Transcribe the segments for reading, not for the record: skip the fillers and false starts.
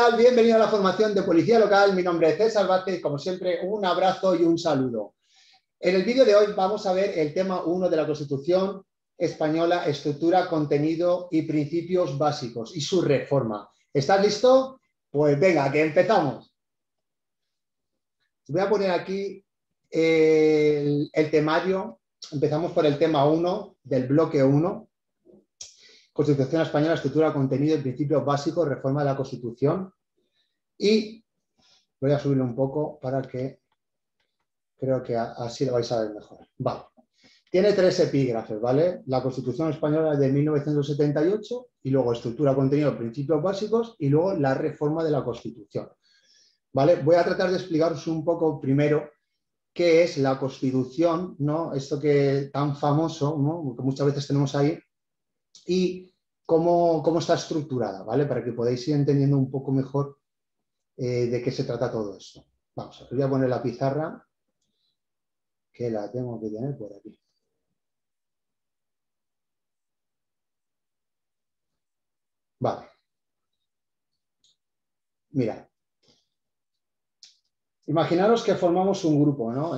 tal? Bienvenido a la formación de Policía Local. Mi nombre es César Vázquez y, como siempre, un abrazo y un saludo. En el vídeo de hoy vamos a ver el tema 1 de la Constitución Española, estructura, contenido y principios básicos y su reforma. ¿Estás listo? Pues venga, que empezamos. Voy a poner aquí el temario. Empezamos por el tema 1 del bloque 1. Constitución Española, estructura, contenido y principios básicos, reforma de la Constitución. Y voy a subirlo un poco para que creo que así lo vais a ver mejor. Vale. Tiene 3 epígrafes, ¿vale? La Constitución Española de 1978 y luego estructura, contenido, principios básicos y luego la reforma de la Constitución. ¿Vale? Voy a tratar de explicaros un poco primero qué es la Constitución, ¿no? Esto que tan famoso, ¿no? Que muchas veces tenemos ahí, y cómo está estructurada, ¿vale? Para que podáis ir entendiendo un poco mejor de qué se trata todo esto. Vamos, os voy a poner la pizarra, que la tengo que tener por aquí. Vale. Mira. Imaginaros que formamos un grupo, ¿no?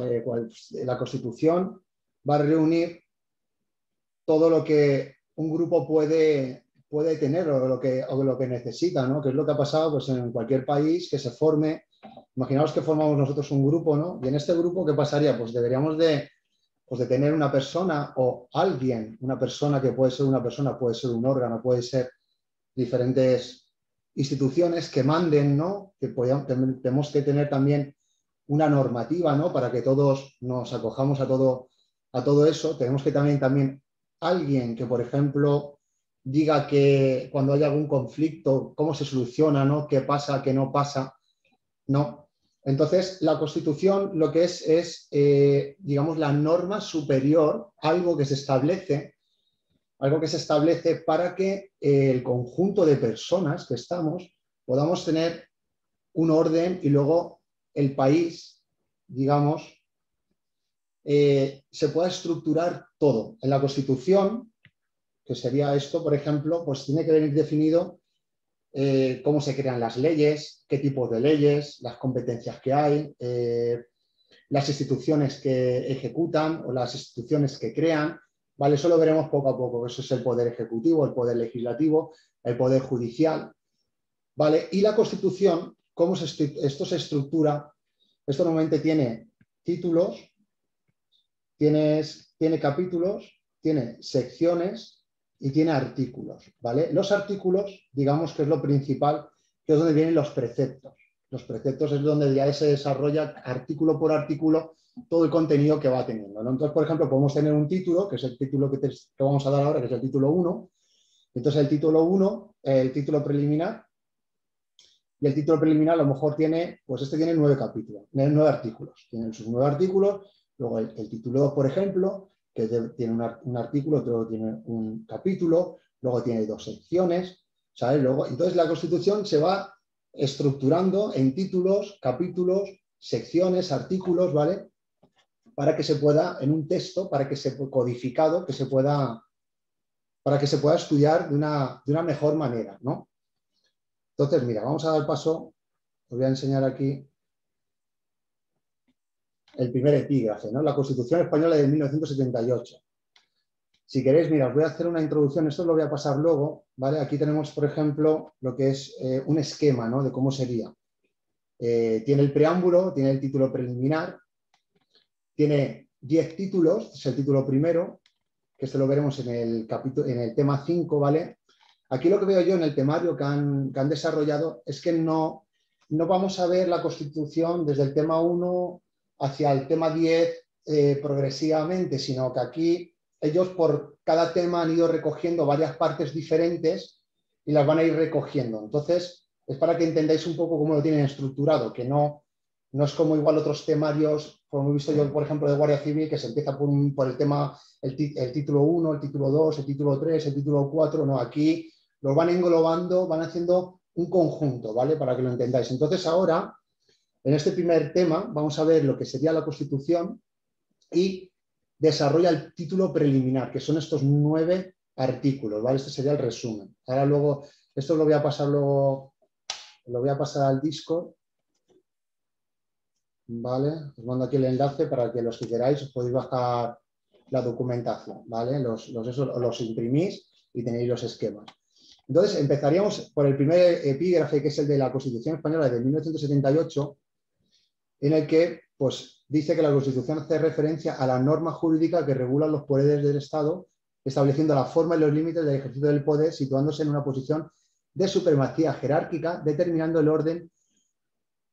La Constitución va a reunir todo lo que un grupo puede tener o lo que necesita, ¿no? Que es lo que ha pasado pues, en cualquier país que se forme. Imaginaos que formamos nosotros un grupo, ¿no? Y en este grupo, ¿qué pasaría? Pues deberíamos de tener una persona o alguien, una persona que puede ser una persona, puede ser un órgano, puede ser diferentes instituciones que manden, ¿no? Que tenemos que tener también una normativa, ¿no? Para que todos nos acojamos a todo eso. Tenemos que también alguien que, por ejemplo, diga que cuando haya algún conflicto, cómo se soluciona, ¿no? ¿Qué pasa, qué no pasa? No. Entonces, la Constitución lo que es digamos, la norma superior, algo que se establece para que el conjunto de personas que estamos podamos tener un orden y luego el país, digamos, se pueda estructurar todo. En la Constitución, que sería esto, por ejemplo, pues tiene que venir definido cómo se crean las leyes, qué tipos de leyes, las competencias que hay, las instituciones que ejecutan o las instituciones que crean, ¿vale? Eso lo veremos poco a poco. Eso es el poder ejecutivo, el poder legislativo, el poder judicial, ¿vale? Y la Constitución, esto se estructura, esto normalmente tiene títulos, tiene capítulos, tiene secciones y tiene artículos, ¿vale? Los artículos, digamos que es lo principal, que es donde vienen los preceptos. Los preceptos es donde ya se desarrolla artículo por artículo todo el contenido que va teniendo, ¿no? Entonces, por ejemplo, podemos tener un título, que es el título que vamos a dar ahora, que es el título 1. Entonces, el título 1, el título preliminar, y el título preliminar a lo mejor tiene, pues este tiene 9 capítulos, 9 artículos. Tienen sus 9 artículos, luego el título 2, por ejemplo, que tiene un artículo, luego tiene un capítulo, luego tiene 2 secciones, ¿sabes? Entonces la Constitución se va estructurando en títulos, capítulos, secciones, artículos, ¿vale? Para que se pueda, en un texto, para que se codificado, para que se pueda estudiar de una mejor manera, ¿no? Entonces, mira, vamos a dar paso, os voy a enseñar aquí el primer epígrafe, ¿no? La Constitución Española de 1978. Si queréis, mira, os voy a hacer una introducción, esto lo voy a pasar luego, ¿vale? Aquí tenemos, por ejemplo, lo que es un esquema, ¿no? De cómo sería. Tiene el preámbulo, tiene el título preliminar, tiene 10 títulos, es el título primero, que esto lo veremos en el tema 5, ¿vale? Aquí lo que veo yo en el temario que han desarrollado es que no vamos a ver la Constitución desde el tema 1 hacia el tema 10 progresivamente, sino que aquí ellos por cada tema han ido recogiendo varias partes diferentes y las van a ir recogiendo. Entonces, es para que entendáis un poco cómo lo tienen estructurado, que no es como igual otros temarios, como he visto yo, por ejemplo, de Guardia Civil, que se empieza por el tema, el título 1, el título 2, el título 3, el título 4, no, aquí los van englobando, van haciendo un conjunto, ¿vale? Para que lo entendáis. Entonces ahora, en este primer tema, vamos a ver lo que sería la Constitución y desarrolla el título preliminar, que son estos 9 artículos, ¿vale? Este sería el resumen. Ahora luego, esto lo voy a pasar luego lo voy a pasar al Discord. ¿Vale? Os mando aquí el enlace para que los que queráis os podéis bajar la documentación, ¿vale? Los imprimís y tenéis los esquemas. Entonces, empezaríamos por el primer epígrafe, que es el de la Constitución Española de 1978, en el que pues, dice que la Constitución hace referencia a la norma jurídica que regula los poderes del Estado, estableciendo la forma y los límites del ejercicio del poder, situándose en una posición de supremacía jerárquica, determinando el orden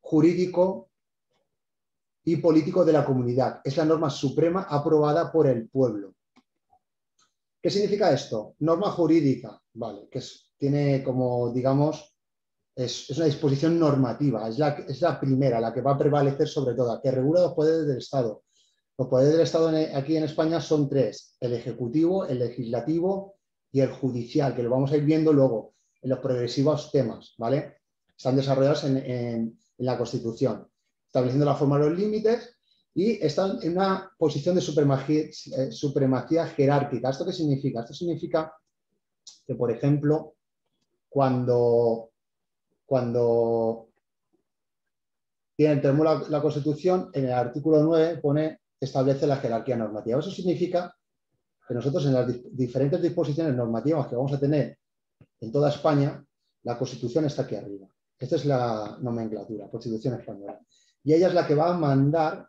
jurídico y político de la comunidad. Es la norma suprema aprobada por el pueblo. ¿Qué significa esto? Norma jurídica, ¿vale? Tiene como, digamos, es una disposición normativa, es la primera, la que va a prevalecer sobre todas, que regula los poderes del Estado. Los poderes del Estado aquí en España son tres: el ejecutivo, el legislativo y el judicial, que lo vamos a ir viendo luego en los progresivos temas, ¿vale? Están desarrollados en la Constitución, estableciendo la forma de los límites y están en una posición de supremacía jerárquica. ¿Esto qué significa? Esto significa que, por ejemplo, cuando tenemos la Constitución, en el artículo 9 establece la jerarquía normativa. Eso significa que nosotros en las diferentes disposiciones normativas que vamos a tener en toda España, la Constitución está aquí arriba. Esta es la nomenclatura, Constitución Española. Y ella es la que va a mandar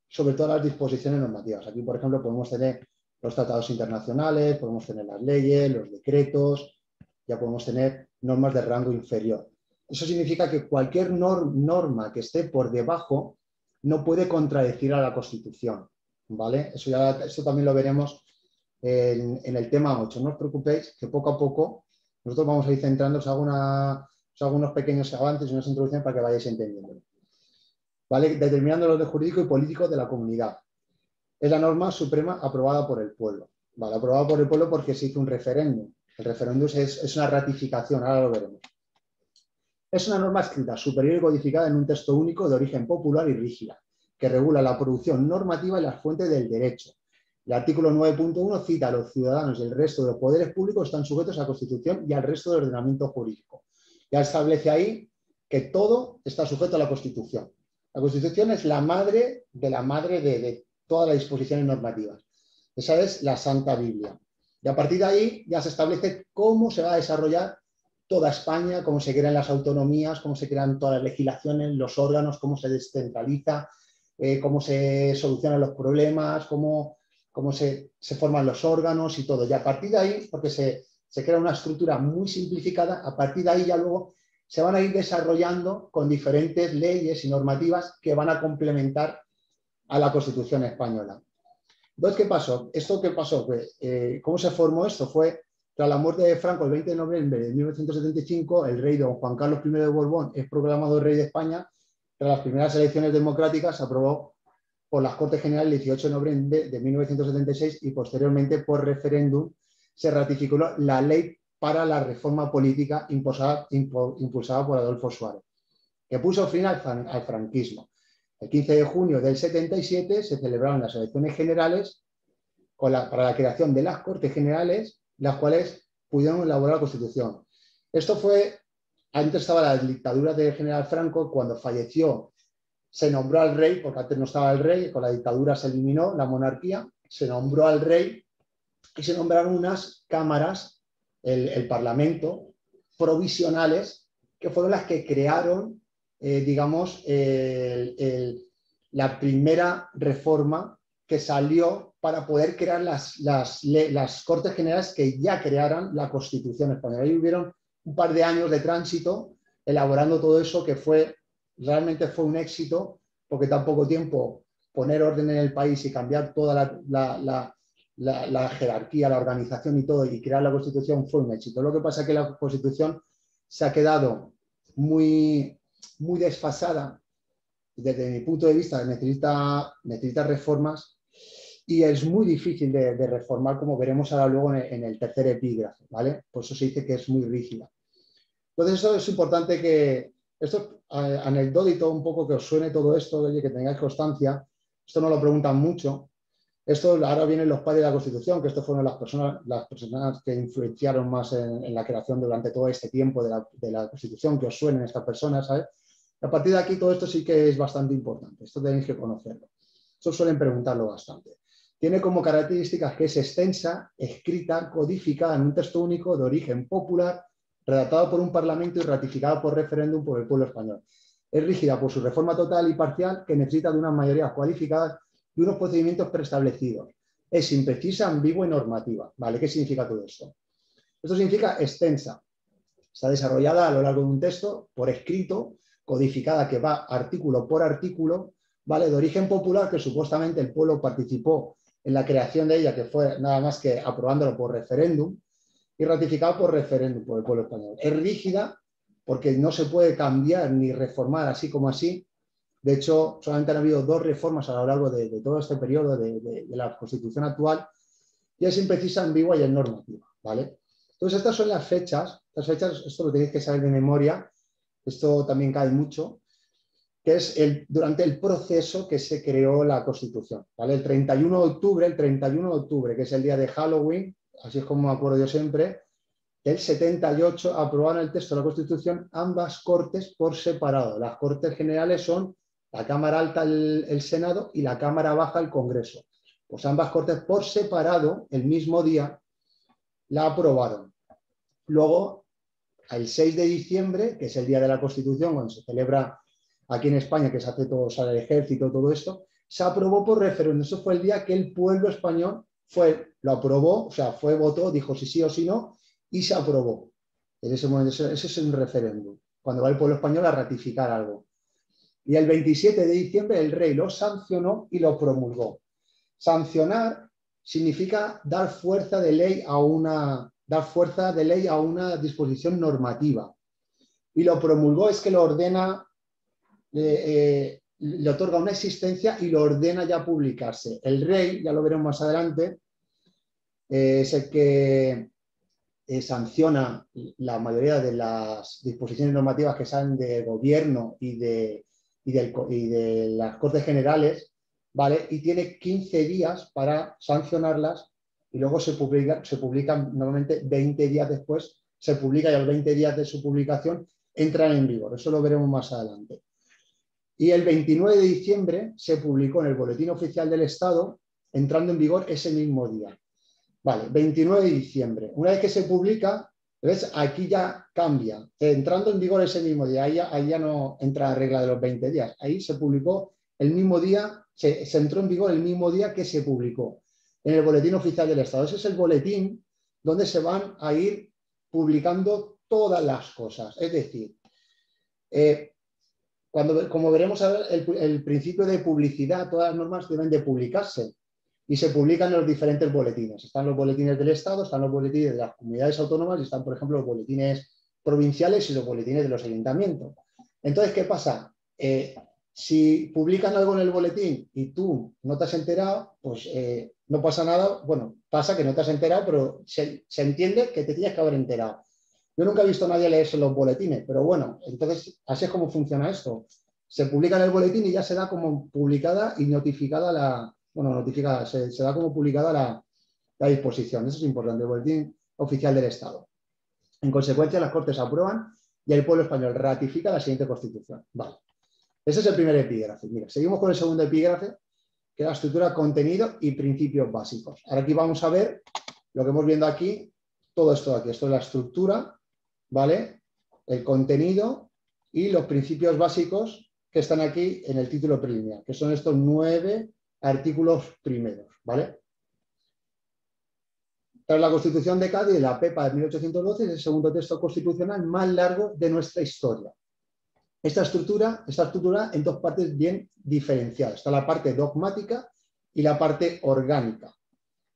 sobre todas las disposiciones normativas. Aquí, por ejemplo, podemos tener los tratados internacionales, podemos tener las leyes, los decretos, ya podemos tener normas de rango inferior. Eso significa que cualquier norma que esté por debajo no puede contradecir a la Constitución, ¿vale? Eso también lo veremos en el tema 8. No os preocupéis, que poco a poco nosotros vamos a ir centrando, os hago unos pequeños avances y unas introducciones para que vayáis entendiendo. ¿Vale? Determinando el orden jurídico y político de la comunidad. Es la norma suprema aprobada por el pueblo. ¿Vale? Aprobada por el pueblo porque se hizo un referéndum. El referéndum es una ratificación, ahora lo veremos. Es una norma escrita, superior y codificada en un texto único de origen popular y rígida, que regula la producción normativa y las fuentes del derecho. El artículo 9.1 cita a los ciudadanos y el resto de los poderes públicos están sujetos a la Constitución y al resto del ordenamiento jurídico. Ya establece ahí que todo está sujeto a la Constitución. La Constitución es la madre de todas las disposiciones normativas. Esa es la Santa Biblia. Y a partir de ahí ya se establece cómo se va a desarrollar toda España, cómo se crean las autonomías, cómo se crean todas las legislaciones, los órganos, cómo se descentraliza, cómo se solucionan los problemas, cómo se forman los órganos y todo. Y a partir de ahí, porque se crea una estructura muy simplificada, a partir de ahí ya luego se van a ir desarrollando con diferentes leyes y normativas que van a complementar a la Constitución española. Entonces, ¿qué pasó? Pues, ¿cómo se formó esto? Fue tras la muerte de Franco el 20 de noviembre de 1975, el rey don Juan Carlos I de Borbón es proclamado rey de España. Tras las primeras elecciones democráticas se aprobó por las Cortes Generales el 18 de noviembre de 1976 y posteriormente por referéndum se ratificó la ley para la reforma política impulsada por Adolfo Suárez, que puso fin al franquismo. El 15 de junio del 77 se celebraron las elecciones generales para la creación de las Cortes Generales, las cuales pudieron elaborar la Constitución. Esto fue, antes estaba la dictadura del general Franco, cuando falleció se nombró al rey, porque antes no estaba el rey, con la dictadura se eliminó la monarquía, se nombró al rey y se nombraron unas cámaras, el Parlamento, provisionales, que fueron las que crearon, digamos, la primera reforma que salió para poder crear las Cortes Generales que ya crearan la Constitución española. Ahí hubieron un par de años de tránsito elaborando todo eso, que realmente fue un éxito, porque tan poco tiempo poner orden en el país y cambiar toda la jerarquía, la organización y todo, y crear la Constitución fue un éxito. Lo que pasa es que la Constitución se ha quedado muy, muy desfasada. Desde mi punto de vista, necesita reformas y es muy difícil de reformar, como veremos ahora luego en el tercer epígrafe, ¿vale? Por eso se dice que es muy rígida. Entonces, eso es importante que... Esto es anecdótico un poco, que os suene todo esto, oye, que tengáis constancia. Esto no lo preguntan mucho, Esto ahora vienen los padres de la Constitución, que estos fueron las personas que influenciaron más en la creación durante todo este tiempo de la Constitución, que os suenen estas personas, ¿sabes? A partir de aquí todo esto sí que es bastante importante, esto tenéis que conocerlo. Eso suelen preguntarlo bastante. Tiene como características que es extensa, escrita, codificada en un texto único de origen popular, redactado por un parlamento y ratificado por referéndum por el pueblo español. Es rígida por su reforma total y parcial que necesita de unas mayorías cualificadas y unos procedimientos preestablecidos. Es imprecisa, ambigua y normativa. ¿Vale? ¿Qué significa todo esto? Esto significa extensa. Está desarrollada a lo largo de un texto, por escrito, codificada que va artículo por artículo, ¿vale? De origen popular, que supuestamente el pueblo participó en la creación de ella, que fue nada más que aprobándolo por referéndum, y ratificado por referéndum por el pueblo español. Es rígida porque no se puede cambiar ni reformar así como así. De hecho, solamente han habido 2 reformas a lo largo de todo este periodo de la Constitución actual, y es imprecisa, ambigua y es normativa, ¿vale? Entonces, estas son las fechas. Estas fechas, esto lo tenéis que saber de memoria, esto también cae mucho, que es durante el proceso que se creó la Constitución, ¿vale? El 31 de octubre, que es el día de Halloween, así es como me acuerdo yo siempre, del 78 aprobaron el texto de la Constitución ambas Cortes por separado. Las Cortes Generales son la Cámara Alta, el Senado, y la Cámara Baja, el Congreso. Pues ambas Cortes por separado, el mismo día, la aprobaron. Luego, el 6 de diciembre, que es el día de la Constitución, cuando se celebra aquí en España, que se hace todo, sale el ejército, todo esto, se aprobó por referéndum. Eso fue el día que el pueblo español lo aprobó, o sea, votó, dijo si sí o si no, y se aprobó. En ese momento, ese es un referéndum, cuando va el pueblo español a ratificar algo. Y el 27 de diciembre el rey lo sancionó y lo promulgó. Sancionar significa dar fuerza de ley a una disposición normativa. Y lo promulgó es que lo ordena, le otorga una existencia y lo ordena ya publicarse. El rey, ya lo veremos más adelante, es el que sanciona la mayoría de las disposiciones normativas que salen del gobierno y de las Cortes Generales, ¿vale? Y tiene 15 días para sancionarlas y luego se publican normalmente 20 días después, se publica y a los 20 días de su publicación entran en vigor. Eso lo veremos más adelante. Y el 29 de diciembre se publicó en el Boletín Oficial del Estado, entrando en vigor ese mismo día. Vale, 29 de diciembre. Una vez que se publica, ¿ves? Aquí ya cambia. Entrando en vigor ese mismo día, ahí ya no entra la regla de los 20 días. Ahí se publicó el mismo día, se entró en vigor el mismo día que se publicó en el Boletín Oficial del Estado. Ese es el boletín donde se van a ir publicando todas las cosas. Es decir, como veremos ahora, el principio de publicidad, todas las normas deben de publicarse. Y se publican en los diferentes boletines. Están los boletines del Estado, están los boletines de las comunidades autónomas y están, por ejemplo, los boletines provinciales y los boletines de los ayuntamientos. Entonces, ¿qué pasa? Si publican algo en el boletín y tú no te has enterado, pues no pasa nada. Bueno, pasa que no te has enterado, pero se entiende que te tienes que haber enterado. Yo nunca he visto a nadie leerse los boletines, pero bueno, entonces así es como funciona esto. Se publica en el boletín y ya se da como publicada y notificada notificada, se da como publicada la disposición. Eso es importante, el Boletín Oficial del Estado. En consecuencia, las Cortes aprueban y el pueblo español ratifica la siguiente Constitución. Vale. Ese es el primer epígrafe. Mira, seguimos con el segundo epígrafe, que es la estructura, contenido y principios básicos. Ahora aquí vamos a ver lo que hemos viendo aquí, todo esto de aquí. Esto es la estructura, ¿vale? El contenido y los principios básicos que están aquí en el título preliminar, que son estos 9 artículos primeros, ¿vale? Tras la Constitución de Cádiz, la PEPA de 1812 es el segundo texto constitucional más largo de nuestra historia. Esta estructura en 2 partes bien diferenciadas. Está la parte dogmática y la parte orgánica,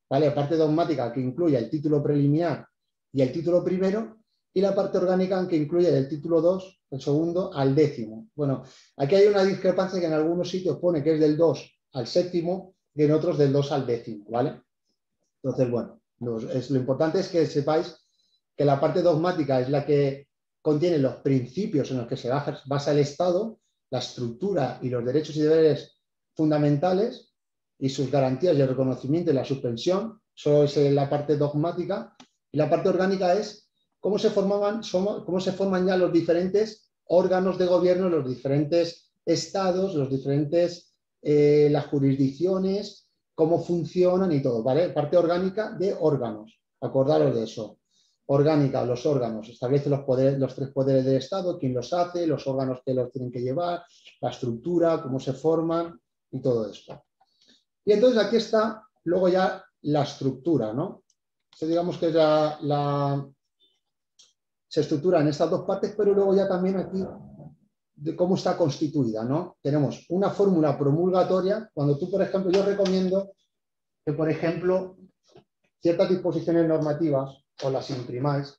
¿vale? La parte dogmática que incluye el título preliminar y el título primero, y la parte orgánica que incluye del título 2, el segundo, al 10º. Bueno, aquí hay una discrepancia que en algunos sitios pone que es del 2 al 7º y en otros del 2 al 10º, ¿vale? Entonces, bueno, lo importante es que sepáis que la parte dogmática es la que contiene los principios en los que se basa el Estado, la estructura y los derechos y deberes fundamentales, y sus garantías y el reconocimiento y la suspensión. Eso es la parte dogmática. Y la parte orgánica es cómo se forman ya los diferentes órganos de gobierno, los diferentes estados, los diferentes, las jurisdicciones, cómo funcionan y todo, ¿vale? Parte orgánica de órganos. Acordaros de eso. Orgánica, los órganos, establece los poderes, los 3 poderes del Estado, quién los hace, los órganos que los tienen que llevar, la estructura, cómo se forman y todo esto. Y entonces aquí está luego ya la estructura, ¿no? Esto digamos que se estructura en estas 2 partes, pero luego ya también aquí de cómo está constituida, ¿no? Tenemos una fórmula promulgatoria, cuando tú, por ejemplo, yo recomiendo que, por ejemplo, ciertas disposiciones normativas os las imprimáis.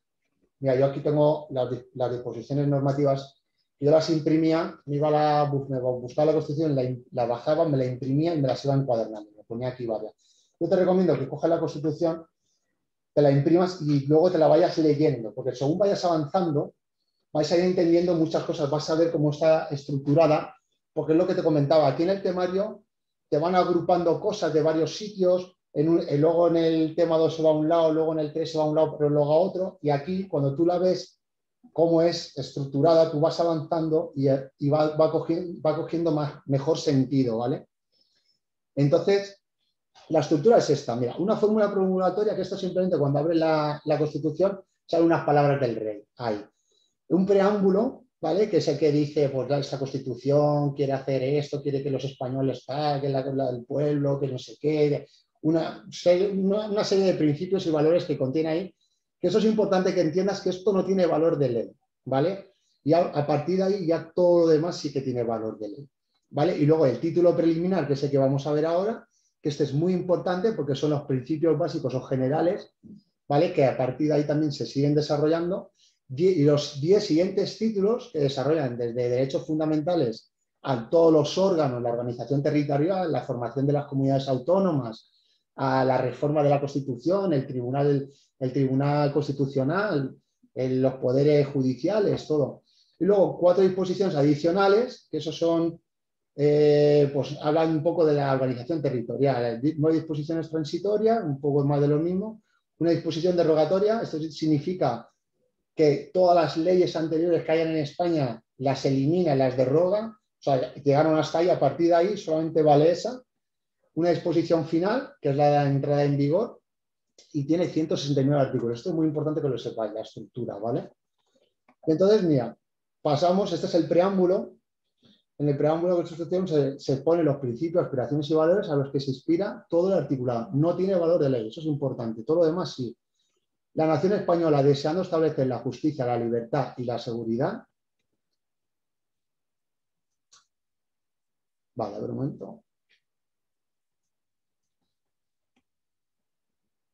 Mira, yo aquí tengo las disposiciones normativas, yo las imprimía, me iba a buscar la Constitución, la bajaba, me la imprimía y me las iba encuadernando, me ponía aquí varias. Yo te recomiendo que cojas la Constitución, te la imprimas y luego te la vayas leyendo, porque según vayas avanzando, vais a ir entendiendo muchas cosas, vas a ver cómo está estructurada, porque es lo que te comentaba, aquí en el temario te van agrupando cosas de varios sitios, luego en el tema 2 se va a un lado, luego en el 3 se va a un lado, pero luego a otro, y aquí cuando tú la ves cómo es estructurada, tú vas avanzando y va cogiendo mejor sentido, ¿vale? Entonces, la estructura es esta, mira, una fórmula promulgatoria, que esto simplemente cuando abre la Constitución salen unas palabras del rey, ahí. Un preámbulo, ¿vale? Que es el que dice, pues esta Constitución quiere hacer esto, quiere que los españoles paguen, el pueblo, que no sé qué, una serie de principios y valores que contiene ahí, que eso es importante que entiendas que esto no tiene valor de ley, ¿vale? Y a partir de ahí ya todo lo demás sí que tiene valor de ley, ¿vale? Y luego el título preliminar, que es el que vamos a ver ahora, que este es muy importante porque son los principios básicos o generales, ¿vale? Que a partir de ahí también se siguen desarrollando. Y los 10 siguientes títulos que desarrollan desde derechos fundamentales a todos los órganos, la organización territorial, la formación de las comunidades autónomas, a la reforma de la Constitución, el Tribunal Constitucional, los poderes judiciales, todo. Y luego 4 disposiciones adicionales, que esos son, pues hablan un poco de la organización territorial. 9 disposiciones transitorias, un poco más de lo mismo. Una disposición derogatoria, esto significa que todas las leyes anteriores que hayan en España las elimina, las derroga, o sea, llegaron hasta ahí, a partir de ahí solamente vale esa. Una disposición final, que es la entrada en vigor, y tiene 169 artículos. Esto es muy importante que lo sepáis, la estructura, ¿vale? Entonces, mira, pasamos, este es el preámbulo. En el preámbulo de la Constitución se ponen los principios, aspiraciones y valores a los que se inspira todo el articulado. No tiene valor de ley, eso es importante. Todo lo demás sí. La nación española, deseando establecer la justicia, la libertad y la seguridad. Vale, a ver un momento.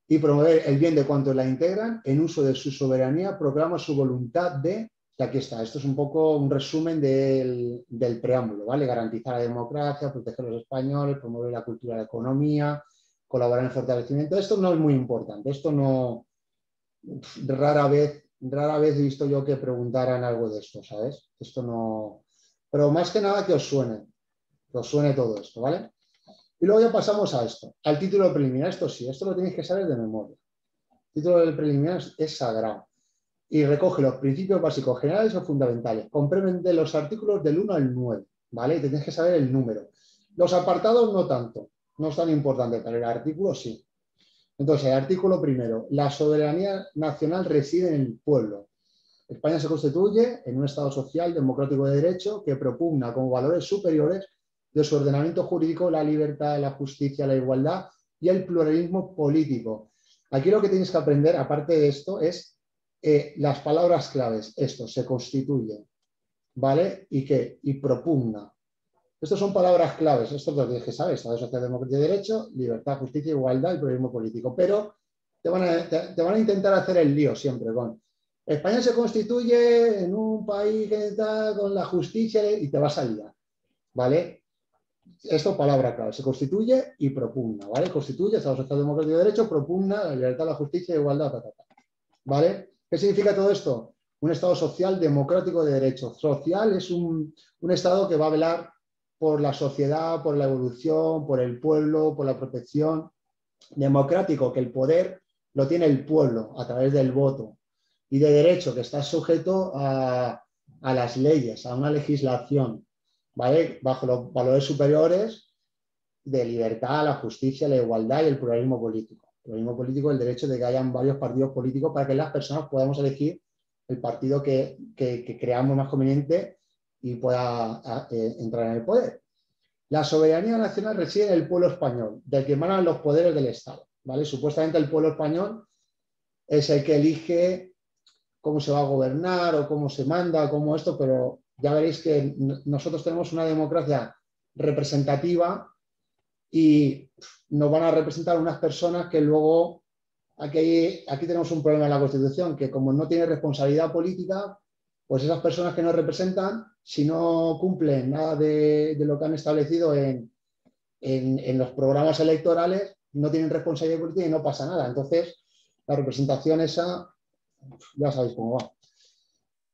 Y promover el bien de cuantos la integran en uso de su soberanía, proclama su voluntad de, y aquí está, esto es un poco un resumen del preámbulo, ¿vale? Garantizar la democracia, proteger a los españoles, promover la cultura y la economía, colaborar en el fortalecimiento. Esto no es muy importante, esto no, rara vez he visto yo que preguntaran algo de esto, ¿sabes? Esto no, pero más que nada que os suene todo esto, ¿vale? Y luego ya pasamos a esto, al título preliminar. Esto sí, esto lo tenéis que saber de memoria. El título del preliminar es sagrado y recoge los principios básicos generales o fundamentales. Comprende los artículos del 1 al 9, ¿vale? Y tenéis que saber el número. Los apartados no tanto, no es tan importante, pero el artículo sí. Entonces, el artículo primero, la soberanía nacional reside en el pueblo. España se constituye en un Estado social, democrático de derecho, que propugna como valores superiores de su ordenamiento jurídico la libertad, la justicia, la igualdad y el pluralismo político. Aquí lo que tienes que aprender, aparte de esto, es las palabras claves. Esto, se constituye, ¿vale? ¿Y qué? Y propugna. Estas son palabras claves. Esto es lo que tienes que saber. Estado social, democracia y derecho, libertad, justicia, igualdad y pluralismo político. Pero te van a intentar hacer el lío siempre con España se constituye en un país que está con la justicia y te vas a liar, ¿vale? Esto palabra clave, se constituye y propugna, ¿vale? Constituye, Estado social, democrático y derecho, propugna la libertad, la justicia, la igualdad, ¿vale? ¿Qué significa todo esto? Un Estado social, democrático de derecho. Social es un Estado que va a velar por la sociedad, por la evolución, por el pueblo, por la protección. Democrático, que el poder lo tiene el pueblo a través del voto. Y de derecho, que está sujeto a las leyes, a una legislación, ¿vale? Bajo los valores superiores de libertad, la justicia, la igualdad y el pluralismo político. El pluralismo político es el derecho de que hayan varios partidos políticos para que las personas podamos elegir el partido que creamos más conveniente y pueda entrar en el poder. La soberanía nacional reside en el pueblo español, del que emanan los poderes del Estado, ¿vale? Supuestamente el pueblo español es el que elige cómo se va a gobernar o cómo se manda, cómo esto, pero ya veréis que nosotros tenemos una democracia representativa y nos van a representar unas personas que luego, aquí tenemos un problema en la Constitución, que como no tiene responsabilidad política, pues esas personas que nos representan, si no cumplen nada de lo que han establecido en los programas electorales, no tienen responsabilidad política y no pasa nada. Entonces, la representación esa, ya sabéis cómo va.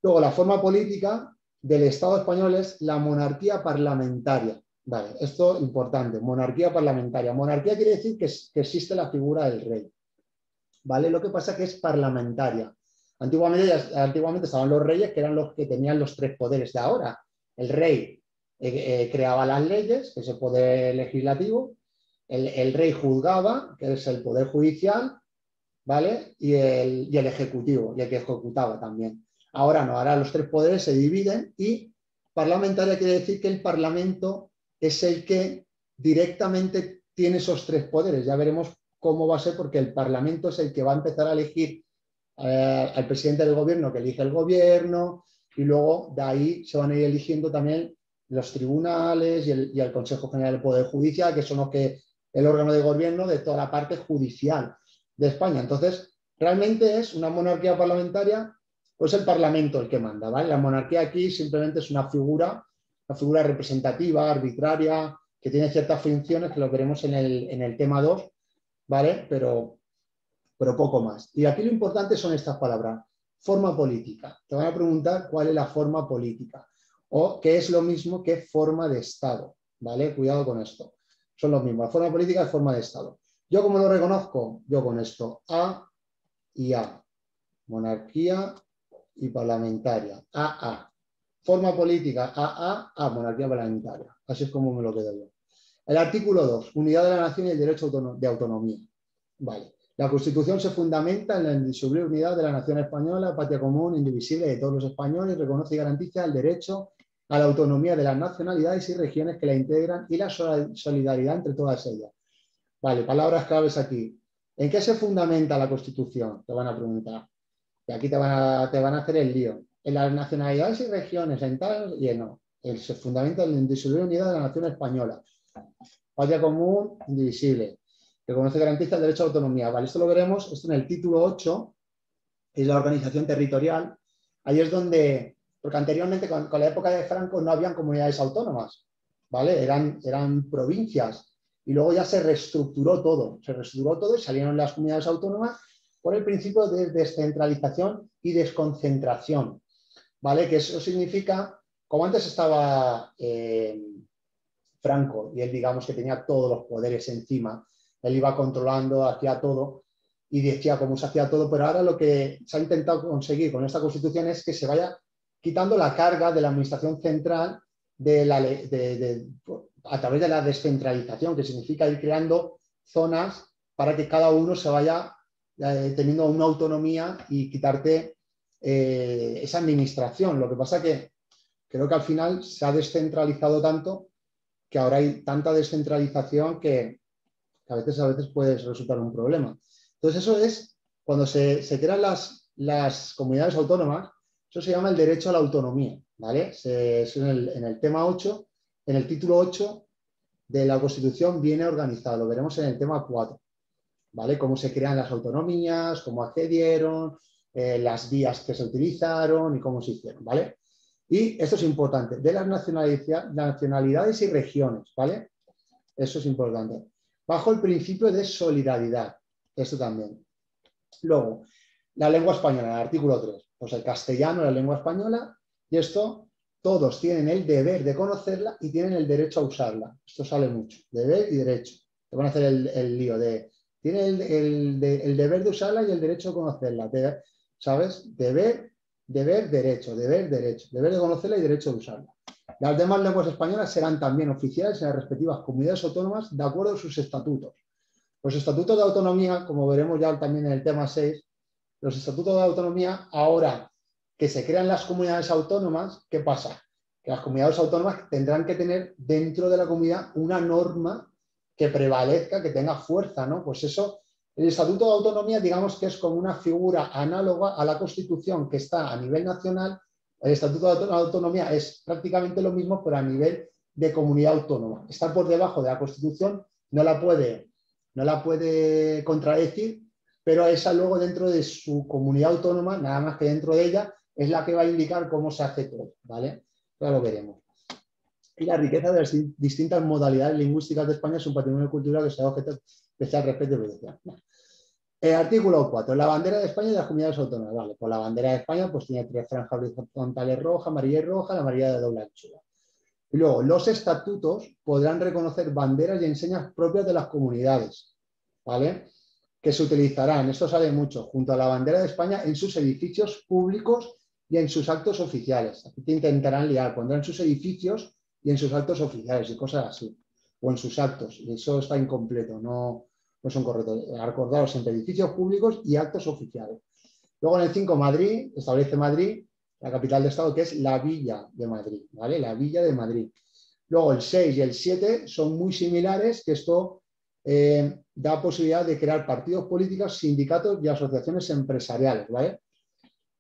Luego, la forma política del Estado español es la monarquía parlamentaria. Vale, esto es importante, monarquía parlamentaria. Monarquía quiere decir que existe la figura del rey. ¿Vale? Lo que pasa es que es parlamentaria. Antiguamente estaban los reyes, que eran los que tenían los tres poderes de ahora. El rey creaba las leyes, que es el poder legislativo. El rey juzgaba, que es el poder judicial, ¿vale? Y el ejecutivo, y el que ejecutaba también. Ahora no, ahora los tres poderes se dividen y parlamentaria quiere decir que el Parlamento es el que directamente tiene esos tres poderes. Ya veremos cómo va a ser, porque el Parlamento es el que va a empezar a elegir al presidente del gobierno, que elige el gobierno, y luego de ahí se van a ir eligiendo también los tribunales y el Consejo General del Poder Judicial, que son los que el órgano de gobierno de toda la parte judicial de España. Entonces, realmente es una monarquía parlamentaria, pues el Parlamento el que manda, ¿vale? La monarquía aquí simplemente es una figura representativa, arbitraria, que tiene ciertas funciones, que lo veremos en el tema 2, ¿vale? Pero poco más. Y aquí lo importante son estas palabras. Forma política. Te van a preguntar cuál es la forma política o qué es lo mismo que forma de Estado, ¿vale? Cuidado con esto. Son los mismos. Forma política y forma de Estado. ¿Yo cómo lo reconozco? Yo con esto. A y A. Monarquía y parlamentaria. AA. Forma política. AA. Monarquía parlamentaria. Así es como me lo quedo yo. El artículo 2. Unidad de la nación y el derecho de autonomía. Vale. La Constitución se fundamenta en la indisoluble unidad de la nación española, patria común, indivisible de todos los españoles, reconoce y garantiza el derecho a la autonomía de las nacionalidades y regiones que la integran y la solidaridad entre todas ellas. Vale, palabras claves aquí. ¿En qué se fundamenta la Constitución? Te van a preguntar. Y aquí te van a hacer el lío. En las nacionalidades y regiones, en tal y en no. Se fundamenta en la indisoluble unidad de la nación española. Patria común, indivisible. Reconoce y garantiza el derecho a autonomía. Vale, esto lo veremos, esto en el título 8, es la organización territorial. Ahí es donde, porque anteriormente con la época de Franco no habían comunidades autónomas, ¿vale? Eran provincias y luego ya se reestructuró todo y salieron las comunidades autónomas por el principio de descentralización y desconcentración, ¿vale? Que eso significa, como antes estaba Franco y él, digamos, que tenía todos los poderes encima, él iba controlando, hacía todo y decía cómo se hacía todo, pero ahora lo que se ha intentado conseguir con esta Constitución es que se vaya quitando la carga de la administración central a través de la descentralización, que significa ir creando zonas para que cada uno se vaya teniendo una autonomía y quitarte esa administración. Lo que pasa que creo que al final se ha descentralizado tanto que ahora hay tanta descentralización que a veces puede resultar un problema. Entonces eso es, cuando se crean las comunidades autónomas, eso se llama el derecho a la autonomía, ¿vale? En el tema 8, en el título 8 de la Constitución viene organizado, lo veremos en el tema 4, ¿vale? Cómo se crean las autonomías, cómo accedieron, las vías que se utilizaron y cómo se hicieron, ¿vale? Y esto es importante, de las nacionalidades y regiones, ¿vale? Eso es importante. Bajo el principio de solidaridad, esto también. Luego, la lengua española, el artículo 3, pues el castellano, la lengua española, y esto todos tienen el deber de conocerla y tienen el derecho a usarla. Esto sale mucho, deber y derecho. Te van a hacer el lío de, tiene el deber de usarla y el derecho de conocerla. ¿Sabes? Deber, derecho, deber de conocerla y derecho de usarla. Las demás lenguas españolas serán también oficiales en las respectivas comunidades autónomas de acuerdo a sus estatutos. Los estatutos de autonomía, como veremos ya también en el tema 6, los estatutos de autonomía, ahora que se crean las comunidades autónomas, ¿qué pasa? Que las comunidades autónomas tendrán que tener dentro de la comunidad una norma que prevalezca, que tenga fuerza, ¿no? Pues eso, el estatuto de autonomía, digamos que es como una figura análoga a la Constitución que está a nivel nacional. El estatuto de autonomía es prácticamente lo mismo, pero a nivel de comunidad autónoma. Está por debajo de la Constitución, no la puede contradecir, pero esa luego dentro de su comunidad autónoma, nada más que dentro de ella, es la que va a indicar cómo se hace todo, ¿vale? Ya lo veremos. Y la riqueza de las distintas modalidades lingüísticas de España es un patrimonio cultural que se da objeto de especial respeto y protección. El artículo 4, la bandera de España y de las comunidades autónomas. Vale, pues la bandera de España pues tiene 3 franjas horizontales rojas, amarilla y roja, la amarilla de doble anchura. Y luego, los estatutos podrán reconocer banderas y enseñas propias de las comunidades, ¿vale? Que se utilizarán, esto sale mucho, junto a la bandera de España en sus edificios públicos y en sus actos oficiales. Aquí te intentarán liar, pondrán sus edificios y en sus actos oficiales y cosas así. O en sus actos, y eso está incompleto, no son correctos. Acordaros siempre edificios públicos y actos oficiales. Luego en el 5, Madrid, establece Madrid, la capital de Estado, que es la Villa de Madrid, ¿vale? La Villa de Madrid. Luego el 6 y el 7 son muy similares, que esto da posibilidad de crear partidos políticos, sindicatos y asociaciones empresariales, ¿vale?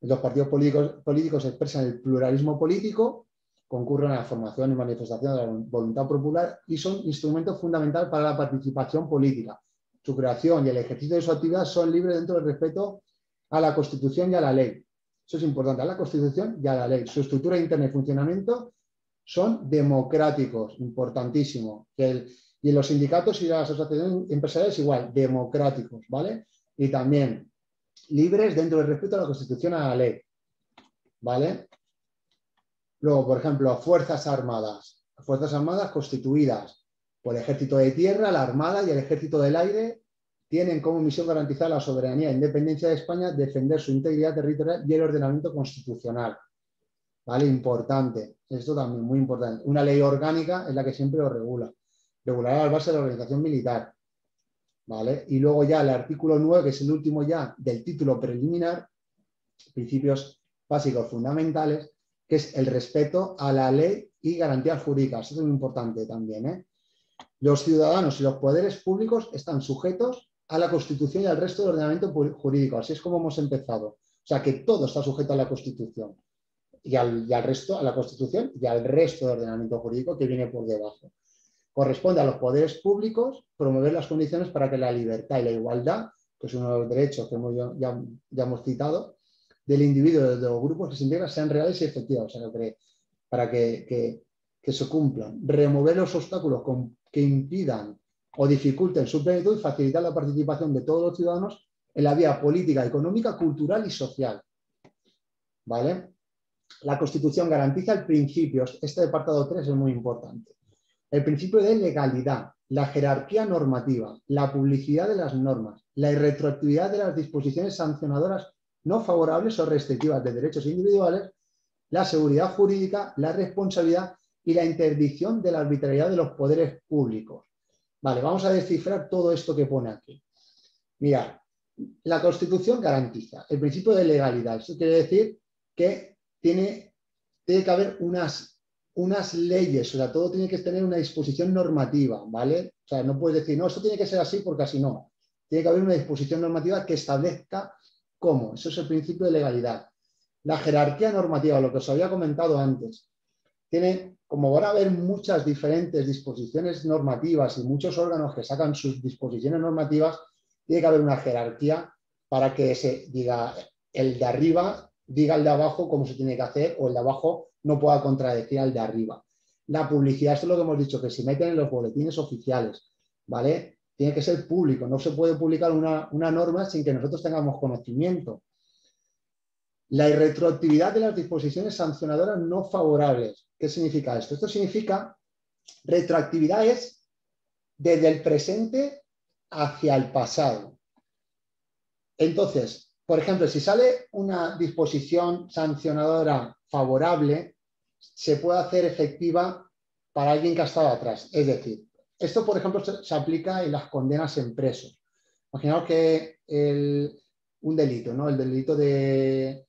Los partidos políticos expresan el pluralismo político, concurren a la formación y manifestación de la voluntad popular y son instrumentos fundamentales para la participación política. Su creación y el ejercicio de su actividad son libres dentro del respeto a la Constitución y a la ley. Eso es importante, a la Constitución y a la ley. Su estructura interna y funcionamiento son democráticos, importantísimo. Y en los sindicatos y las asociaciones empresariales igual, democráticos, ¿vale? Y también libres dentro del respeto a la Constitución y a la ley, ¿vale? Luego, por ejemplo, Fuerzas Armadas constituidas por el Ejército de Tierra, la Armada y el Ejército del Aire tienen como misión garantizar la soberanía e independencia de España, defender su integridad territorial y el ordenamiento constitucional. ¿Vale? Importante. Esto también muy importante. Una ley orgánica es la que siempre lo regula. Regulará las bases de la organización militar. ¿Vale? Y luego ya el artículo 9, que es el último ya del título preliminar, principios básicos fundamentales, que es el respeto a la ley y garantías jurídicas. Eso es muy importante también, ¿eh? Los ciudadanos y los poderes públicos están sujetos a la Constitución y al resto del ordenamiento jurídico. Así es como hemos empezado. O sea, que todo está sujeto a la Constitución y al resto, a la Constitución y al resto del ordenamiento jurídico que viene por debajo. Corresponde a los poderes públicos promover las condiciones para que la libertad y la igualdad, que es uno de los derechos que ya hemos citado, del individuo y de los grupos que se integran sean reales y efectivas, o sea, para que se cumplan. Remover los obstáculos que impidan o dificulten su plenitud y facilitar la participación de todos los ciudadanos en la vía política, económica, cultural y social. ¿Vale? La Constitución garantiza el principio, este apartado 3 es muy importante, el principio de legalidad, la jerarquía normativa, la publicidad de las normas, la irretroactividad de las disposiciones sancionadoras no favorables o restrictivas de derechos individuales, la seguridad jurídica, la responsabilidad y la interdicción de la arbitrariedad de los poderes públicos. Vale, vamos a descifrar todo esto que pone aquí. Mirad, la Constitución garantiza el principio de legalidad. Eso quiere decir que tiene que haber unas leyes, o sea, todo tiene que tener una disposición normativa, ¿vale? O sea, no puedes decir, no, esto tiene que ser así porque así no. Tiene que haber una disposición normativa que establezca cómo. Eso es el principio de legalidad. La jerarquía normativa, lo que os había comentado antes, tiene, como van a haber muchas diferentes disposiciones normativas y muchos órganos que sacan sus disposiciones normativas, tiene que haber una jerarquía para que se diga el de arriba, diga el de abajo cómo se tiene que hacer, o el de abajo no pueda contradecir al de arriba. La publicidad, esto es lo que hemos dicho, que se meten en los boletines oficiales, ¿vale? Tiene que ser público, no se puede publicar una norma sin que nosotros tengamos conocimiento. La irretroactividad de las disposiciones sancionadoras no favorables. ¿Qué significa esto? Esto significa retroactividad es desde el presente hacia el pasado. Entonces, por ejemplo, si sale una disposición sancionadora favorable, se puede hacer efectiva para alguien que ha estado atrás. Es decir, esto, por ejemplo, se aplica en las condenas en presos. Imaginaos que un delito, ¿no? El delito de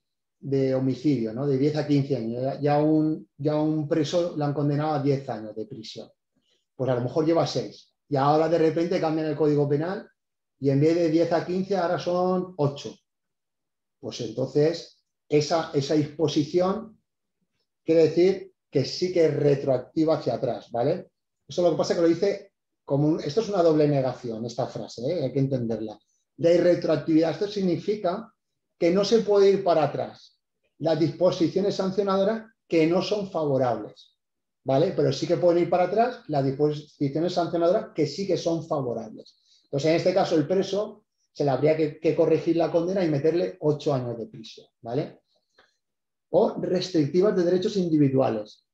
homicidio, ¿no? De 10 a 15 años. Ya un preso lo han condenado a 10 años de prisión. Pues a lo mejor lleva 6. Y ahora de repente cambian el Código Penal y en vez de 10 a 15 ahora son 8. Pues entonces esa disposición quiere decir que sí que es retroactiva hacia atrás, ¿vale? Eso lo que pasa es que lo dice como esto es una doble negación, esta frase, ¿eh? Hay que entenderla. La irretroactividad, esto significa que no se puede ir para atrás las disposiciones sancionadoras que no son favorables, ¿vale? Pero sí que pueden ir para atrás las disposiciones sancionadoras que sí que son favorables. Entonces, en este caso, el preso se le habría que corregir la condena y meterle 8 años de prisión, ¿vale? O restrictivas de derechos individuales.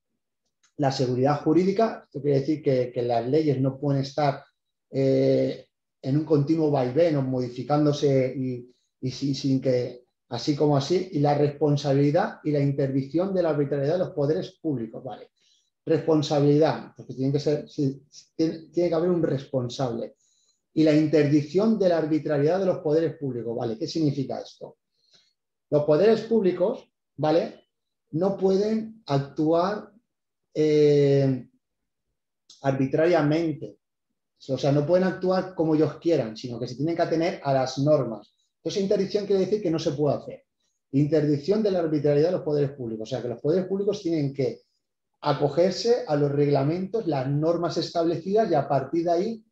La seguridad jurídica, esto quiere decir que las leyes no pueden estar en un continuo vaivén o modificándose y sin que, así como así, y la responsabilidad y la interdicción de la arbitrariedad de los poderes públicos, ¿vale? Responsabilidad, porque tiene que haber un responsable. Y la interdicción de la arbitrariedad de los poderes públicos, ¿vale? ¿Qué significa esto? Los poderes públicos, ¿vale? No pueden actuar arbitrariamente. O sea, no pueden actuar como ellos quieran, sino que se tienen que atener a las normas. Entonces, interdicción quiere decir que no se puede hacer. Interdicción de la arbitrariedad de los poderes públicos. O sea, que los poderes públicos tienen que acogerse a los reglamentos, las normas establecidas y a partir de ahí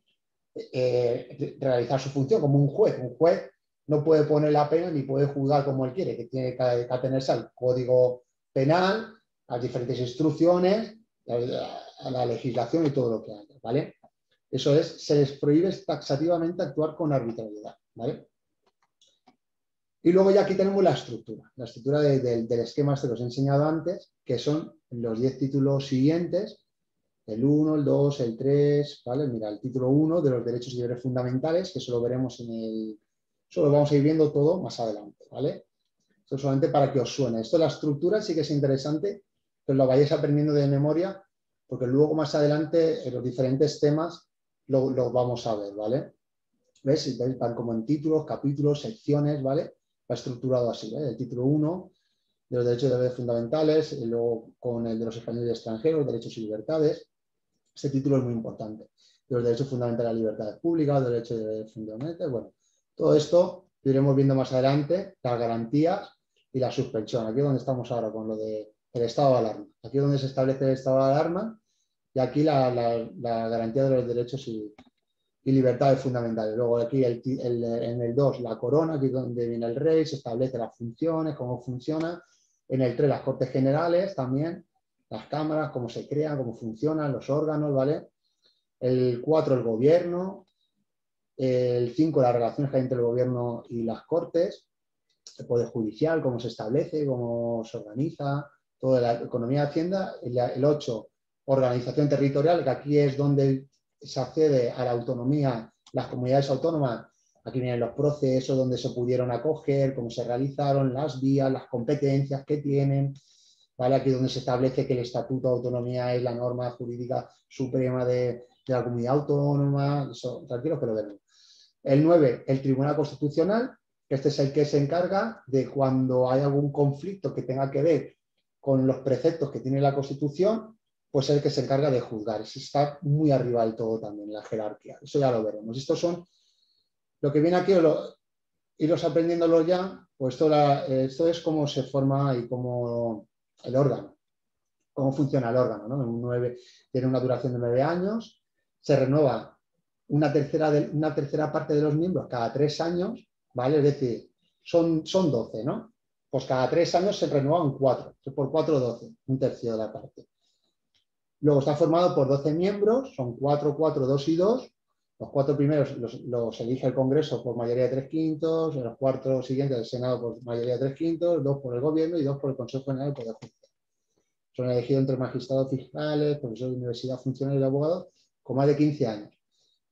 realizar su función como un juez. Un juez no puede poner la pena ni puede juzgar como él quiere, que tiene que atenerse al Código Penal, a las diferentes instrucciones, a la legislación y todo lo que haya, ¿vale? Eso es, se les prohíbe taxativamente actuar con arbitrariedad, ¿vale? Y luego ya aquí tenemos la estructura del esquema este que os he enseñado antes, que son los 10 títulos siguientes, el 1, el 2, el 3, ¿vale? Mira, el título 1 de los derechos y deberes fundamentales, que eso lo veremos eso lo vamos a ir viendo todo más adelante, ¿vale? Esto solamente para que os suene. Esto de la estructura sí que es interesante que lo vayáis aprendiendo de memoria, porque luego más adelante en los diferentes temas lo vamos a ver, ¿vale? ¿Ves? Van como en títulos, capítulos, secciones, ¿vale? Va estructurado así, ¿vale? El título 1 de los derechos y deberes fundamentales, y luego con el de los españoles y extranjeros, derechos y libertades. Este título es muy importante. De los derechos fundamentales a las libertades públicas, derechos y deberes fundamentales, bueno, todo esto lo iremos viendo más adelante, las garantías y la suspensión. Aquí es donde estamos ahora con lo del estado de alarma. Aquí es donde se establece el estado de alarma y aquí la garantía de los derechos y libertades fundamentales. Luego aquí en el 2 la corona, aquí es donde viene el rey, se establece las funciones, cómo funciona. En el 3 las Cortes Generales también, las cámaras, cómo se crean, cómo funcionan, los órganos, ¿vale? El 4 el gobierno. El 5 las relaciones que hay entre el gobierno y las Cortes. El Poder Judicial, cómo se establece, cómo se organiza, toda la economía de Hacienda. El 8 organización territorial, que aquí es donde se accede a la autonomía, las comunidades autónomas. Aquí vienen los procesos donde se pudieron acoger, cómo se realizaron, las vías, las competencias que tienen, ¿vale? Aquí es donde se establece que el Estatuto de Autonomía es la norma jurídica suprema de la comunidad autónoma. Eso, tranquilos que lo veremos. El 9, el Tribunal Constitucional, que este es el que se encarga de cuando hay algún conflicto que tenga que ver con los preceptos que tiene la Constitución, pues es el que se encarga de juzgar. Eso está muy arriba del todo también, la jerarquía. Eso ya lo veremos. Estos son, lo que viene aquí, iros aprendiéndolo ya, pues esto es cómo se forma y cómo el órgano, cómo funciona el órgano, ¿no? Tiene una duración de 9 años, se renueva una tercera parte de los miembros cada 3 años, ¿vale? Es decir, son 12, ¿no? Pues cada 3 años se renuevan 4, por 4, 12, un tercio de la parte. Luego está formado por 12 miembros, son 4, 4, 2 y 2, Los 4 primeros los elige el Congreso por mayoría de 3/5, los 4 siguientes el Senado por mayoría de 3/5, 2 por el Gobierno y 2 por el Consejo General del Poder Judicial. Son elegidos entre magistrados fiscales, profesores de universidad, funcionarios y abogados con más de 15 años.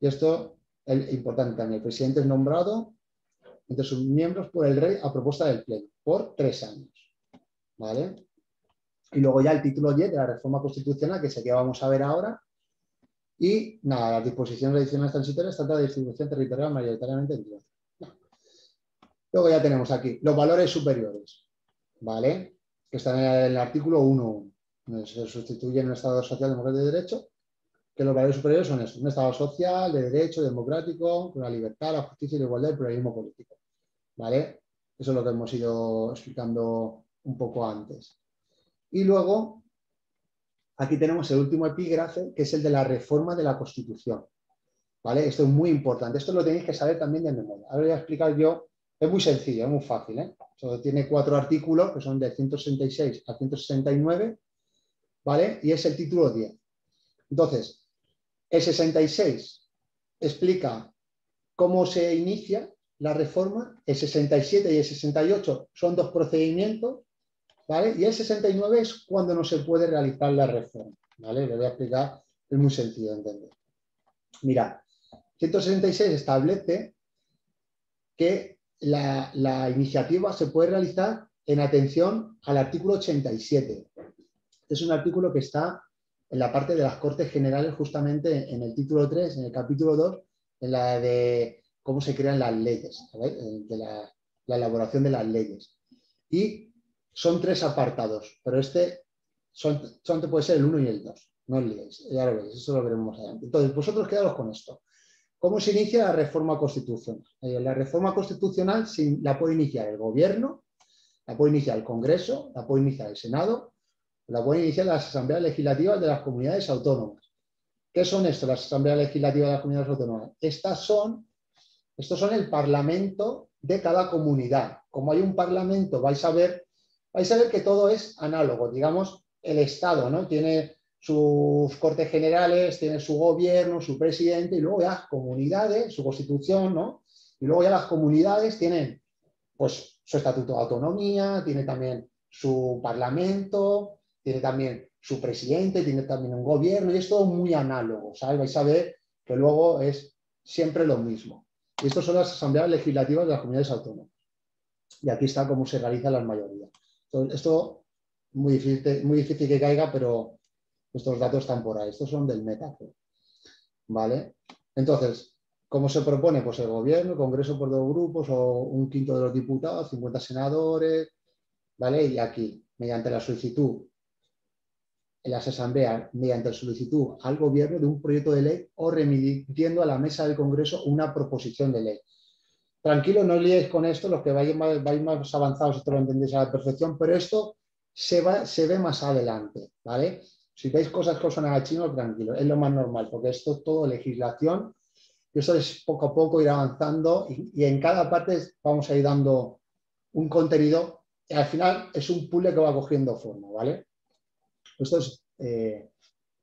Y esto es importante también. El presidente es nombrado entre sus miembros por el rey a propuesta del Pleno por 3 años. ¿Vale? Y luego ya el título 10 de la reforma constitucional, que es el que vamos a ver ahora. Y nada, las disposiciones adicionales transitorias trata de distribución territorial mayoritariamente entre otros. No. Luego ya tenemos aquí los valores superiores, ¿vale? Que están en el artículo 1.1. Se sustituye en un Estado social, democrático y de derecho, que los valores superiores son estos: un Estado social, de derecho, democrático, con la libertad, la justicia, la igualdad y el pluralismo político, ¿vale? Eso es lo que hemos ido explicando un poco antes. Y luego, aquí tenemos el último epígrafe, que es el de la reforma de la Constitución, ¿vale? Esto es muy importante. Esto lo tenéis que saber también de memoria. Ahora voy a explicar yo. Es muy sencillo, es muy fácil, ¿eh? Solo tiene 4 artículos, que son de 166 a 169, ¿vale? Y es el título 10. Entonces, el 66 explica cómo se inicia la reforma. El 67 y el 68 son 2 procedimientos, ¿vale? Y el 69 es cuando no se puede realizar la reforma, ¿vale? Le voy a explicar, es muy sencillo de entender. Mirad, 166 establece que la iniciativa se puede realizar en atención al artículo 87. Es un artículo que está en la parte de las Cortes Generales, justamente en el título 3, en el capítulo 2, en la de cómo se crean las leyes, ¿sabes? De la elaboración de las leyes. Y son 3 apartados, pero puede ser el 1 y el 2. No os liéis, ya lo veréis, eso lo veremos más adelante. Entonces, vosotros quedaros con esto. ¿Cómo se inicia la reforma constitucional? La reforma constitucional la puede iniciar el Gobierno, la puede iniciar el Congreso, la puede iniciar el Senado, la pueden iniciar las asambleas legislativas de las comunidades autónomas. ¿Qué son esto, las asambleas legislativas de las comunidades autónomas? Estos son el parlamento de cada comunidad. Como hay un parlamento, vais a ver que todo es análogo. Digamos, el Estado, ¿no? Tiene sus Cortes Generales, tiene su gobierno, su presidente, y luego ya las comunidades, su constitución, ¿no? Y luego ya las comunidades tienen, pues, su estatuto de autonomía, tiene también su parlamento, tiene también su presidente, tiene también un gobierno, y es todo muy análogo, ¿sabes? Vais a ver que luego es siempre lo mismo. Y estas son las asambleas legislativas de las comunidades autónomas. Y aquí está cómo se realizan las mayorías. Entonces, esto muy difícil que caiga, pero estos datos están por ahí. Estos son del Metafor, ¿vale? Entonces, ¿cómo se propone? Pues el Gobierno, el Congreso por 2 grupos o 1/5 de los diputados, 50 senadores, ¿vale? Y aquí, mediante la solicitud en las asambleas, mediante la solicitud al Gobierno de un proyecto de ley o remitiendo a la mesa del Congreso una proposición de ley. Tranquilo, no os liéis con esto, los que vais más avanzados esto lo entendéis a la perfección, pero esto se ve más adelante, ¿vale? Si veis cosas que os suenan a chino, tranquilo, es lo más normal, porque esto es todo legislación, y eso es poco a poco ir avanzando, y en cada parte vamos a ir dando un contenido, y al final es un puzzle que va cogiendo forma, ¿vale? Esto es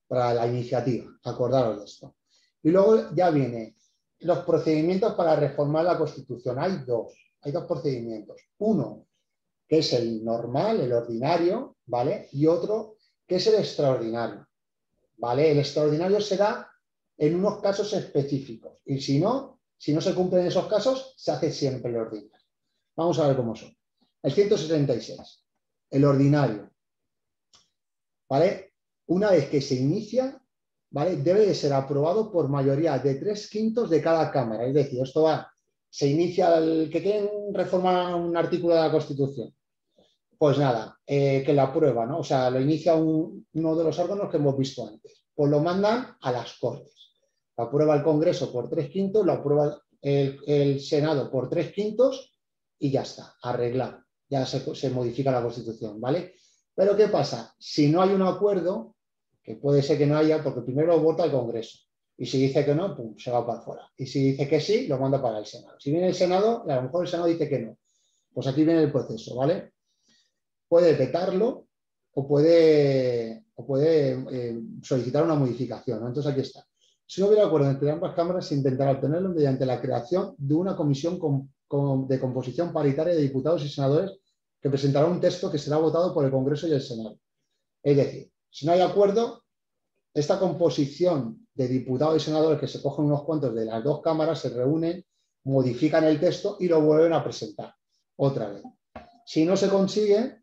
para la iniciativa, acordaros de esto. Y luego ya viene los procedimientos para reformar la Constitución. Hay dos procedimientos. Uno, que es el normal, el ordinario, ¿vale? Y otro, que es el extraordinario, ¿vale? El extraordinario se da en unos casos específicos. Y si no se cumplen esos casos, se hace siempre el ordinario. Vamos a ver cómo son. El 176, el ordinario, ¿vale? Una vez que se inicia, ¿vale? Debe de ser aprobado por mayoría de 3/5 de cada Cámara. Es decir, esto se inicia el que quieren reformar un artículo de la Constitución. Pues nada, que lo aprueba, ¿no? O sea, lo inicia uno de los órganos que hemos visto antes. Pues lo mandan a las Cortes. Lo aprueba el Congreso por 3/5, lo aprueba el Senado por 3/5 y ya está, arreglado. Ya se modifica la Constitución, ¿vale? Pero ¿qué pasa? Si no hay un acuerdo, que puede ser que no haya, porque primero lo vota el Congreso. Y si dice que no, pum, se va para afuera. Y si dice que sí, lo manda para el Senado. Si viene el Senado, a lo mejor el Senado dice que no. Pues aquí viene el proceso, ¿vale? Puede vetarlo o puede solicitar una modificación, ¿no? Entonces aquí está. Si no hubiera acuerdo entre ambas cámaras, se intentará obtenerlo mediante la creación de una comisión de composición paritaria de diputados y senadores que presentará un texto que será votado por el Congreso y el Senado. Es decir, si no hay acuerdo, esta composición de diputados y senadores que se cogen unos cuantos de las dos cámaras se reúnen, modifican el texto y lo vuelven a presentar otra vez. Si no se consigue,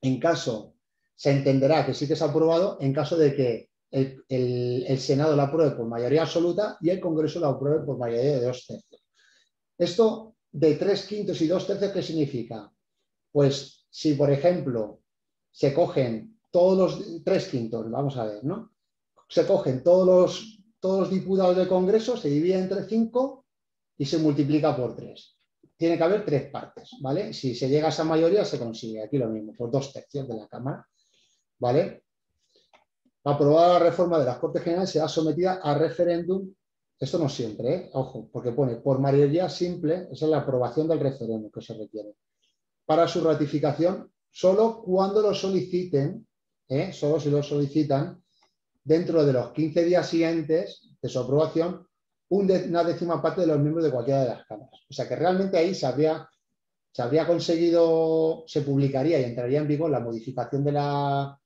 en caso, se entenderá que sí que se ha aprobado en caso de que el Senado lo apruebe por mayoría absoluta y el Congreso lo apruebe por mayoría de 2/3. Esto de 3/5 y 2/3, ¿qué significa? Pues si, por ejemplo, se cogen todos los 3/5, vamos a ver, ¿no? Se cogen todos los diputados del Congreso, se divide entre 5 y se multiplica por 3. Tiene que haber 3 partes, ¿vale? Si se llega a esa mayoría, se consigue. Aquí lo mismo, por 2/3 de la Cámara, ¿vale? Aprobada la reforma de las Cortes Generales será sometida a referéndum. Esto no siempre, ¿eh? Ojo, porque pone por mayoría simple, esa es la aprobación del referéndum que se requiere. Para su ratificación, solo cuando lo soliciten, solo si lo solicitan, dentro de los 15 días siguientes de su aprobación, una décima parte de los miembros de cualquiera de las cámaras. O sea que realmente ahí se habría conseguido, se publicaría y entraría en vigor la modificación de la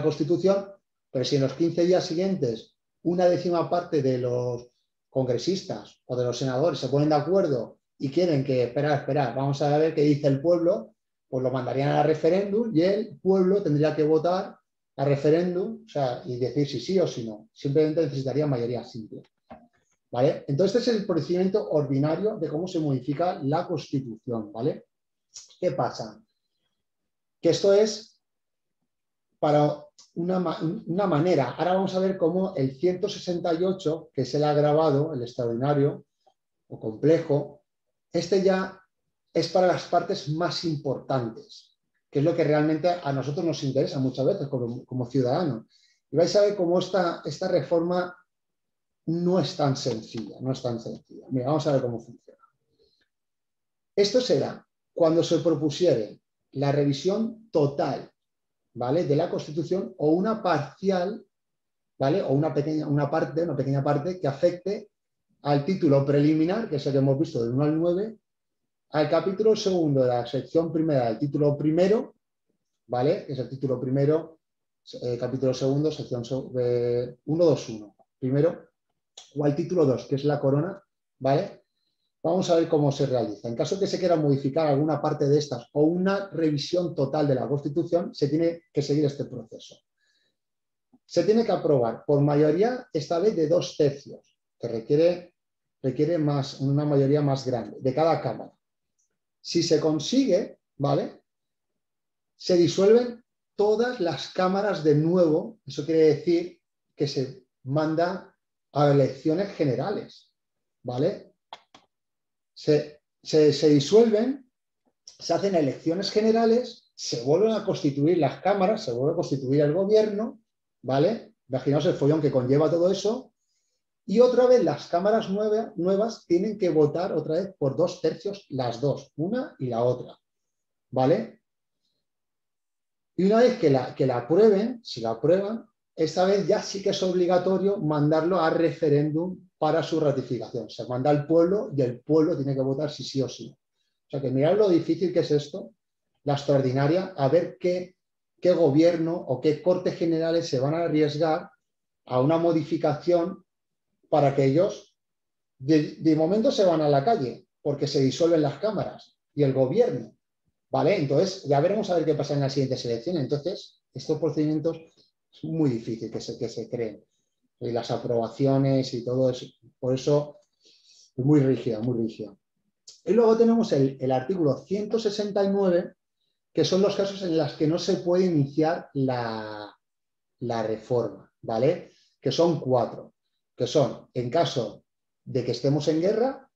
Constitución, pero si en los 15 días siguientes una décima parte de los congresistas o de los senadores se ponen de acuerdo y quieren que, esperar, vamos a ver qué dice el pueblo, pues lo mandarían a referéndum y el pueblo tendría que votar a referéndum, o sea, y decir si sí o si no. Simplemente necesitaría mayoría simple. ¿Vale? Entonces, este es el procedimiento ordinario de cómo se modifica la Constitución, ¿vale? ¿Qué pasa? Que esto es para una manera. Ahora vamos a ver cómo el 168, que es el agravado, el extraordinario o complejo, este ya es para las partes más importantes, que es lo que realmente a nosotros nos interesa muchas veces como ciudadanos. Y vais a ver cómo esta reforma no es tan sencilla, no es tan sencilla. Mira, vamos a ver cómo funciona. Esto será cuando se propusiere la revisión total, ¿vale?, de la Constitución o una parcial, ¿vale?, o una pequeña parte que afecte al título preliminar, que es el que hemos visto del 1 al 9, al capítulo segundo de la sección primera del título primero, ¿vale?, que es el título primero, capítulo segundo, sección 121, primero, o al título 2, que es la corona, ¿vale? Vamos a ver cómo se realiza. En caso que se quiera modificar alguna parte de estas o una revisión total de la Constitución, se tiene que seguir este proceso. Se tiene que aprobar por mayoría, esta vez de 2/3, que requiere una mayoría más grande de cada cámara. Si se consigue, ¿vale?, se disuelven todas las cámaras de nuevo. Eso quiere decir que se manda a elecciones generales, ¿vale? Se disuelven, se hacen elecciones generales, se vuelven a constituir las cámaras, se vuelve a constituir el gobierno, ¿vale? Imaginaos el follón que conlleva todo eso, y otra vez las cámaras nuevas tienen que votar otra vez por 2/3 las dos, una y la otra, ¿vale? Y una vez que la aprueben, si la aprueban, esta vez ya sí que es obligatorio mandarlo a referéndum para su ratificación. Se manda al pueblo y el pueblo tiene que votar si sí o sí. O sea que mirad lo difícil que es esto, la extraordinaria, a ver qué gobierno o qué cortes generales se van a arriesgar a una modificación para que ellos de momento se van a la calle porque se disuelven las cámaras y el gobierno, ¿vale? Entonces ya veremos a ver qué pasa en las siguientes elecciones. Entonces estos procedimientos es muy difícil que se creen. Y las aprobaciones y todo eso, por eso es muy rígida, muy rígida. Y luego tenemos el artículo 169, que son los casos en los que no se puede iniciar la reforma, ¿vale? Que son 4, que son en caso de que estemos en guerra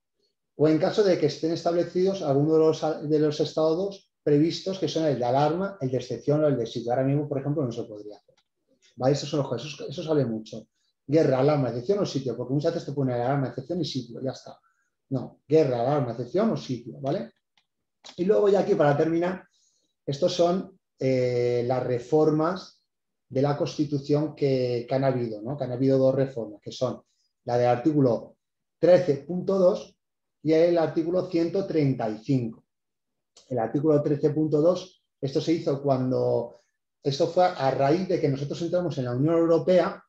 o en caso de que estén establecidos algunos de los estados previstos, que son el de alarma, el de excepción o el de sitio. Ahora mismo, por ejemplo, no se podría hacer, ¿vale? Esos son los casos, eso sale mucho. Guerra, alarma, excepción o sitio, porque muchas veces te pone alarma, excepción y sitio, ya está. No, guerra, alarma, excepción o sitio, ¿vale? Y luego ya aquí, para terminar, estos son las reformas de la Constitución que han habido, ¿no? Que han habido 2 reformas, que son la del artículo 13.2 y el artículo 135. El artículo 13.2, esto se hizo esto fue a raíz de que nosotros entramos en la Unión Europea.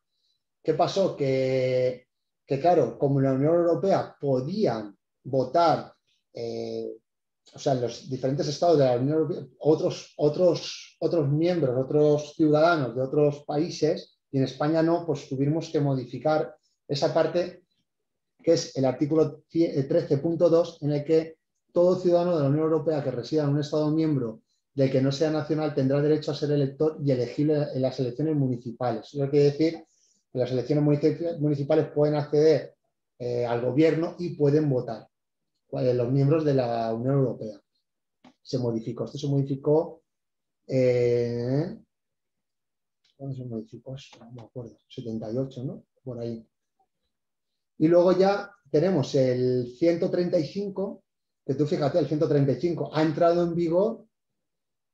¿Qué pasó? Que claro, como en la Unión Europea podían votar, o sea, en los diferentes estados de la Unión Europea, otros miembros, otros ciudadanos de otros países, y en España no, pues tuvimos que modificar esa parte, que es el artículo 13.2, en el que todo ciudadano de la Unión Europea que resida en un estado miembro del que no sea nacional tendrá derecho a ser elector y elegible en las elecciones municipales. Eso quiere decir que las elecciones municipales pueden acceder al gobierno y pueden votar los miembros de la Unión Europea. Se modificó. Esto se modificó. ¿Cuándo se modificó esto? No me acuerdo. 78, ¿no? Por ahí. Y luego ya tenemos el 135, que tú fíjate, el 135 ha entrado en vigor.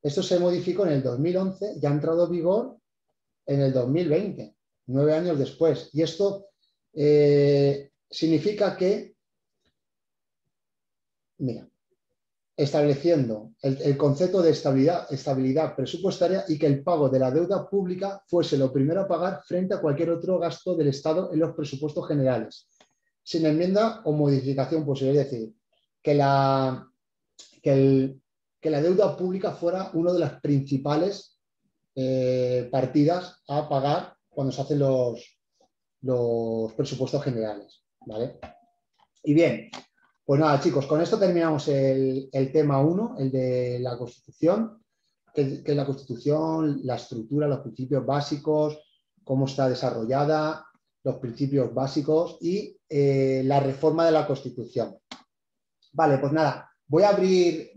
Esto se modificó en el 2011 y ha entrado en vigor en el 2020, 9 años después. Y esto significa que, mira, estableciendo el concepto de estabilidad presupuestaria y que el pago de la deuda pública fuese lo primero a pagar frente a cualquier otro gasto del Estado en los presupuestos generales, sin enmienda o modificación posible. Es decir, que la deuda pública fuera una de las principales partidas a pagar cuando se hacen los presupuestos generales, ¿vale? Y bien, pues nada, chicos, con esto terminamos el tema 1, el de la Constitución, que es la Constitución, la estructura, los principios básicos, cómo está desarrollada, los principios básicos y la reforma de la Constitución. Vale, pues nada, voy a abrir